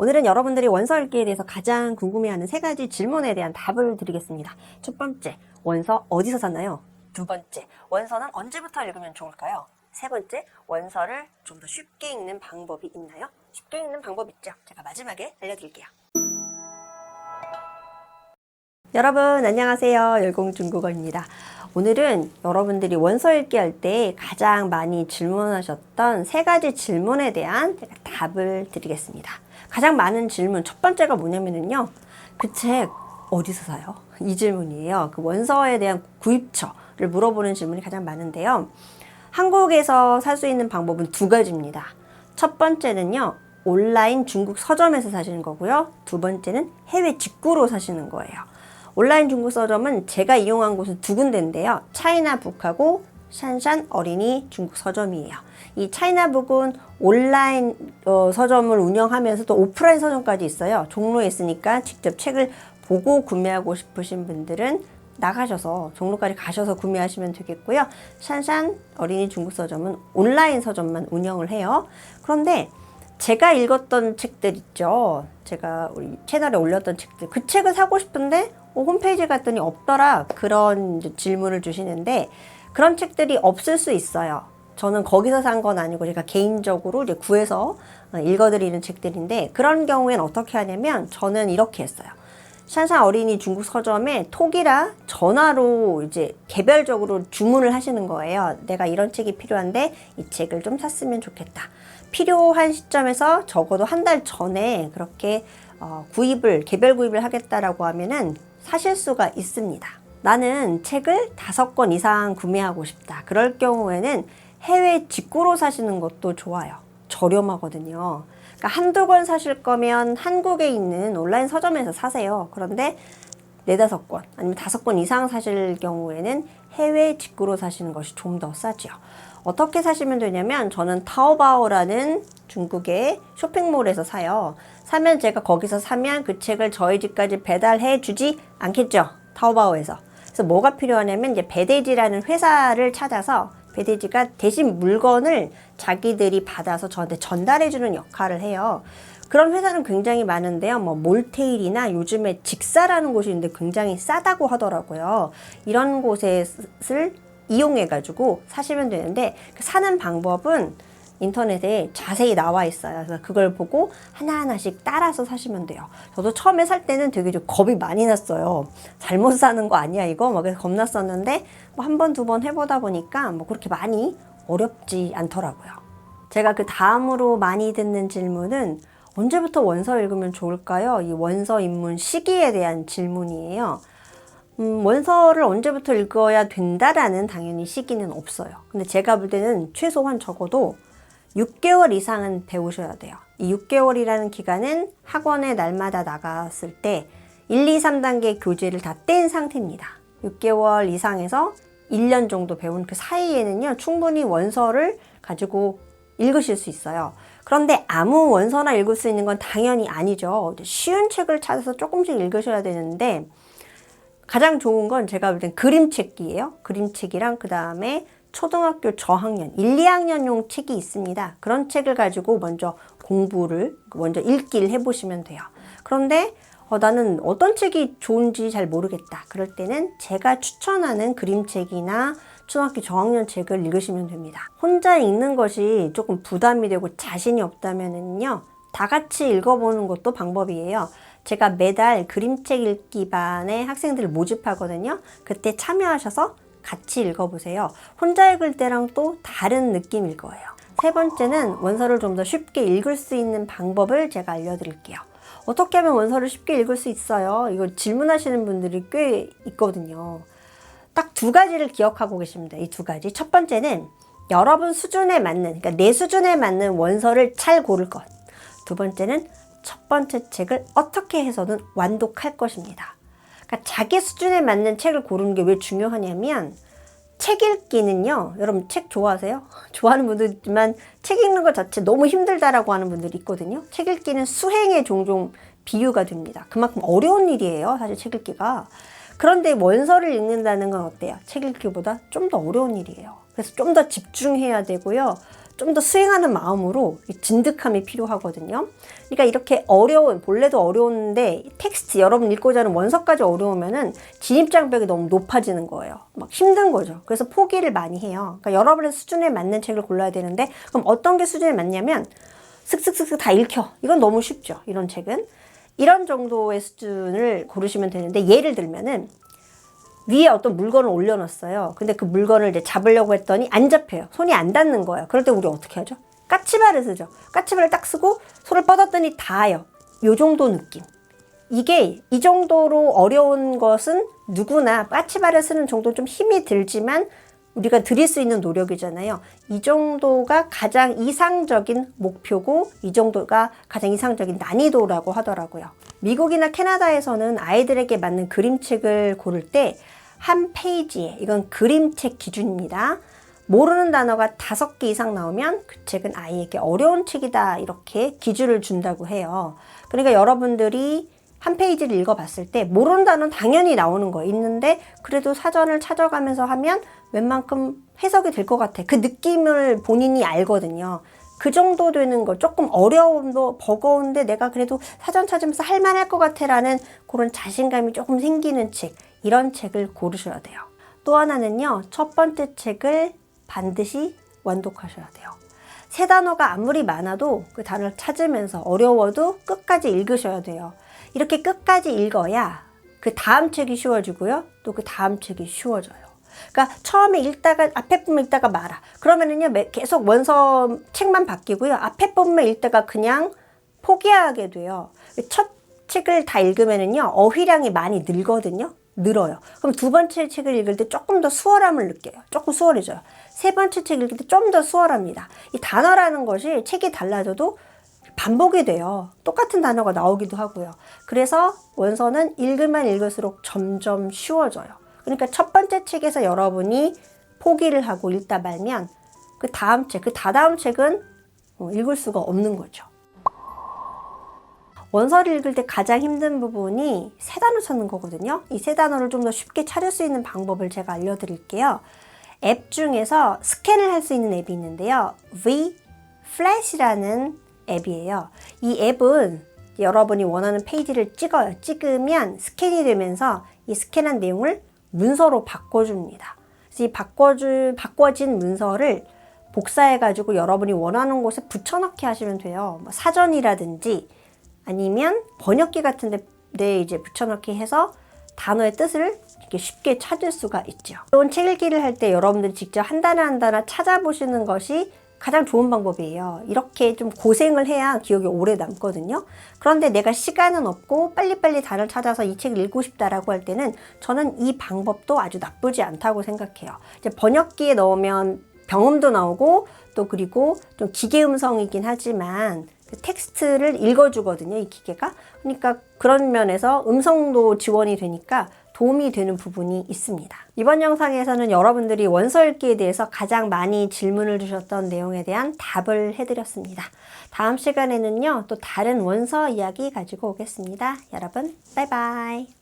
오늘은 여러분들이 원서 읽기에 대해서 가장 궁금해하는 세 가지 질문에 대한 답을 드리겠습니다. 첫 번째, 원서 어디서 샀나요? 두 번째, 원서는 언제부터 읽으면 좋을까요? 세 번째, 원서를 좀 더 쉽게 읽는 방법이 있나요? 쉽게 읽는 방법 있죠? 제가 마지막에 알려드릴게요. 여러분 안녕하세요. 열공중국어입니다. 오늘은 여러분들이 원서 읽기 할 때 가장 많이 질문하셨던 세 가지 질문에 대한 제가 답을 드리겠습니다. 가장 많은 질문 첫 번째가 뭐냐면요, 그 책 어디서 사요? 이 질문이에요. 그 원서에 대한 구입처를 물어보는 질문이 가장 많은데요. 한국에서 살 수 있는 방법은 두 가지입니다. 첫 번째는요, 온라인 중국 서점에서 사시는 거고요. 두 번째는 해외 직구로 사시는 거예요. 온라인 중국 서점은 제가 이용한 곳은 두 군데인데요. 차이나북하고 샨샨 어린이 중국 서점이에요. 이 차이나북은 온라인 서점을 운영하면서도 오프라인 서점까지 있어요. 종로에 있으니까 직접 책을 보고 구매하고 싶으신 분들은 나가셔서 종로까지 가셔서 구매하시면 되겠고요. 샨샨 어린이 중국 서점은 온라인 서점만 운영을 해요. 그런데 제가 읽었던 책들 있죠. 제가 우리 채널에 올렸던 책들. 그 책을 사고 싶은데 홈페이지 갔더니 없더라. 그런 질문을 주시는데 그런 책들이 없을 수 있어요. 저는 거기서 산 건 아니고 제가 개인적으로 이제 구해서 읽어드리는 책들인데, 그런 경우엔 어떻게 하냐면 저는 이렇게 했어요. 샨샨 어린이 중국 서점에 톡이라 전화로 이제 개별적으로 주문을 하시는 거예요. 내가 이런 책이 필요한데 이 책을 좀 샀으면 좋겠다. 필요한 시점에서 적어도 한 달 전에 그렇게 개별 구입을 하겠다라고 하면은 사실 수가 있습니다. 나는 책을 5권 이상 구매하고 싶다. 그럴 경우에는 해외 직구로 사시는 것도 좋아요. 저렴하거든요. 그러니까 한두 권 사실 거면 한국에 있는 온라인 서점에서 사세요. 그런데 4-5권 아니면 5권 이상 사실 경우에는 해외 직구로 사시는 것이 좀 더 싸죠. 어떻게 사시면 되냐면 저는 타오바오라는 중국의 쇼핑몰에서 사요. 사면 제가 거기서 사면 그 책을 저희 집까지 배달해 주지 않겠죠. 타오바오에서. 그래서 뭐가 필요하냐면 이제 배대지라는 회사를 찾아서 배대지가 대신 물건을 자기들이 받아서 저한테 전달해 주는 역할을 해요. 그런 회사는 굉장히 많은데요. 뭐 몰테일이나 요즘에 직사라는 곳이 있는데 굉장히 싸다고 하더라고요. 이런 곳을 이용해가지고 사시면 되는데, 사는 방법은 인터넷에 자세히 나와 있어요. 그래서 그걸 보고 하나하나씩 따라서 사시면 돼요. 저도 처음에 살 때는 되게 좀 겁이 많이 났어요. 잘못 사는 거 아니야 이거? 막 그래서 겁났었는데 뭐 한 번, 두 번 해보다 보니까 뭐 그렇게 많이 어렵지 않더라고요. 제가 그 다음으로 많이 듣는 질문은 언제부터 원서 읽으면 좋을까요? 이 원서 입문 시기에 대한 질문이에요. 원서를 언제부터 읽어야 된다라는 당연히 시기는 없어요. 근데 제가 볼 때는 최소한 적어도 6개월 이상은 배우셔야 돼요. 이 6개월이라는 기간은 학원에 날마다 나갔을 때 1, 2, 3단계 교재를 다 뗀 상태입니다. 6개월 이상에서 1년 정도 배운 그 사이에는요, 충분히 원서를 가지고 읽으실 수 있어요. 그런데 아무 원서나 읽을 수 있는 건 당연히 아니죠. 쉬운 책을 찾아서 조금씩 읽으셔야 되는데, 가장 좋은 건 제가 볼 땐 그림책이에요. 그림책이랑 그 다음에 초등학교 저학년, 1, 2학년용 책이 있습니다. 그런 책을 가지고 먼저 읽기를 해보시면 돼요. 그런데 나는 어떤 책이 좋은지 잘 모르겠다. 그럴 때는 제가 추천하는 그림책이나 초등학교 저학년 책을 읽으시면 됩니다. 혼자 읽는 것이 조금 부담이 되고 자신이 없다면요, 다 같이 읽어보는 것도 방법이에요. 제가 매달 그림책 읽기 반에 학생들을 모집하거든요. 그때 참여하셔서 같이 읽어보세요. 혼자 읽을 때랑 또 다른 느낌일 거예요. 세 번째는 원서를 좀 더 쉽게 읽을 수 있는 방법을 제가 알려드릴게요. 어떻게 하면 원서를 쉽게 읽을 수 있어요? 이걸 질문하시는 분들이 꽤 있거든요. 딱 두 가지를 기억하고 계시면 돼요. 이 두 가지. 첫 번째는 여러분 수준에 맞는, 그러니까 내 수준에 맞는 원서를 잘 고를 것. 두 번째는 첫 번째 책을 어떻게 해서든 완독할 것입니다. 그러니까 자기 수준에 맞는 책을 고르는 게 왜 중요하냐면, 책 읽기는요, 여러분 책 좋아하세요? 좋아하는 분들 있지만 책 읽는 것 자체 너무 힘들다라고 하는 분들이 있거든요. 책 읽기는 수행에 종종 비유가 됩니다. 그만큼 어려운 일이에요, 사실 책 읽기가. 그런데 원서를 읽는다는 건 어때요? 책 읽기보다 좀 더 어려운 일이에요. 그래서 좀 더 집중해야 되고요. 좀 더 수행하는 마음으로 진득함이 필요하거든요. 그러니까 이렇게 어려운, 본래도 어려운데 텍스트 여러분 읽고자 하는 원서까지 어려우면은 진입장벽이 너무 높아지는 거예요. 막 힘든 거죠. 그래서 포기를 많이 해요. 그러니까 여러분의 수준에 맞는 책을 골라야 되는데, 그럼 어떤 게 수준에 맞냐면 슥슥슥슥 다 읽혀. 이건 너무 쉽죠. 이런 책은. 이런 정도의 수준을 고르시면 되는데, 예를 들면은 위에 어떤 물건을 올려놨어요. 근데 그 물건을 이제 잡으려고 했더니 안 잡혀요. 손이 안 닿는 거예요. 그럴 때 우리 어떻게 하죠? 까치발을 쓰죠. 까치발을 딱 쓰고 손을 뻗었더니 닿아요. 요 정도 느낌. 이게 이 정도로 어려운 것은 누구나 까치발을 쓰는 정도 좀 힘이 들지만 우리가 드릴 수 있는 노력이잖아요. 이 정도가 가장 이상적인 목표고 이 정도가 가장 이상적인 난이도라고 하더라고요. 미국이나 캐나다에서는 아이들에게 맞는 그림책을 고를 때 한 페이지에, 이건 그림책 기준입니다. 모르는 단어가 5개 이상 나오면 그 책은 아이에게 어려운 책이다, 이렇게 기준을 준다고 해요. 그러니까 여러분들이 한 페이지를 읽어봤을 때 모르는 단어는 당연히 나오는 거예요. 있는데 그래도 사전을 찾아가면서 하면 웬만큼 해석이 될 것 같아. 그 느낌을 본인이 알거든요. 그 정도 되는 거, 조금 어려운 거, 버거운데 내가 그래도 사전 찾으면서 할 만할 것 같아 라는 그런 자신감이 조금 생기는 책, 이런 책을 고르셔야 돼요. 또 하나는요, 첫 번째 책을 반드시 완독하셔야 돼요. 새 단어가 아무리 많아도 그 단어를 찾으면서 어려워도 끝까지 읽으셔야 돼요. 이렇게 끝까지 읽어야 그 다음 책이 쉬워지고요, 또 그 다음 책이 쉬워져요. 그러니까 처음에 읽다가 앞에 부분 읽다가 말아. 그러면은요, 계속 원서 책만 바뀌고요, 앞에 부분만 읽다가 그냥 포기하게 돼요. 첫 책을 다 읽으면은요, 어휘량이 많이 늘어요. 그럼 두 번째 책을 읽을 때 조금 더 수월함을 느껴요. 조금 수월해져요. 세 번째 책 읽을 때 좀 더 수월합니다. 이 단어라는 것이 책이 달라져도 반복이 돼요. 똑같은 단어가 나오기도 하고요. 그래서 원서는 읽으면 읽을수록 점점 쉬워져요. 그러니까 첫 번째 책에서 여러분이 포기를 하고 읽다 말면 그 다음 책, 그 다다음 책은 읽을 수가 없는 거죠. 원서를 읽을 때 가장 힘든 부분이 새 단어 찾는 거거든요. 이 새 단어를 좀 더 쉽게 찾을 수 있는 방법을 제가 알려드릴게요. 앱 중에서 스캔을 할 수 있는 앱이 있는데요. Vflash라는 앱이에요. 이 앱은 여러분이 원하는 페이지를 찍어요. 찍으면 스캔이 되면서 이 스캔한 내용을 문서로 바꿔줍니다. 그래서 이 바꿔진 문서를 복사해가지고 여러분이 원하는 곳에 붙여넣기 하시면 돼요. 뭐 사전이라든지 아니면 번역기 같은 데 이제 붙여넣기 해서 단어의 뜻을 이렇게 쉽게 찾을 수가 있죠. 이런 책 읽기를 할 때 여러분들이 직접 한 단어 한 단어 찾아보시는 것이 가장 좋은 방법이에요. 이렇게 좀 고생을 해야 기억이 오래 남거든요. 그런데 내가 시간은 없고 빨리빨리 단어를 찾아서 이 책을 읽고 싶다라고 할 때는 저는 이 방법도 아주 나쁘지 않다고 생각해요. 이제 번역기에 넣으면 병음도 나오고 또 그리고 좀 기계 음성이긴 하지만 텍스트를 읽어주거든요, 이 기계가. 그러니까 그런 면에서 음성도 지원이 되니까 도움이 되는 부분이 있습니다. 이번 영상에서는 여러분들이 원서 읽기에 대해서 가장 많이 질문을 주셨던 내용에 대한 답을 해드렸습니다. 다음 시간에는요, 또 다른 원서 이야기 가지고 오겠습니다. 여러분, 바이바이.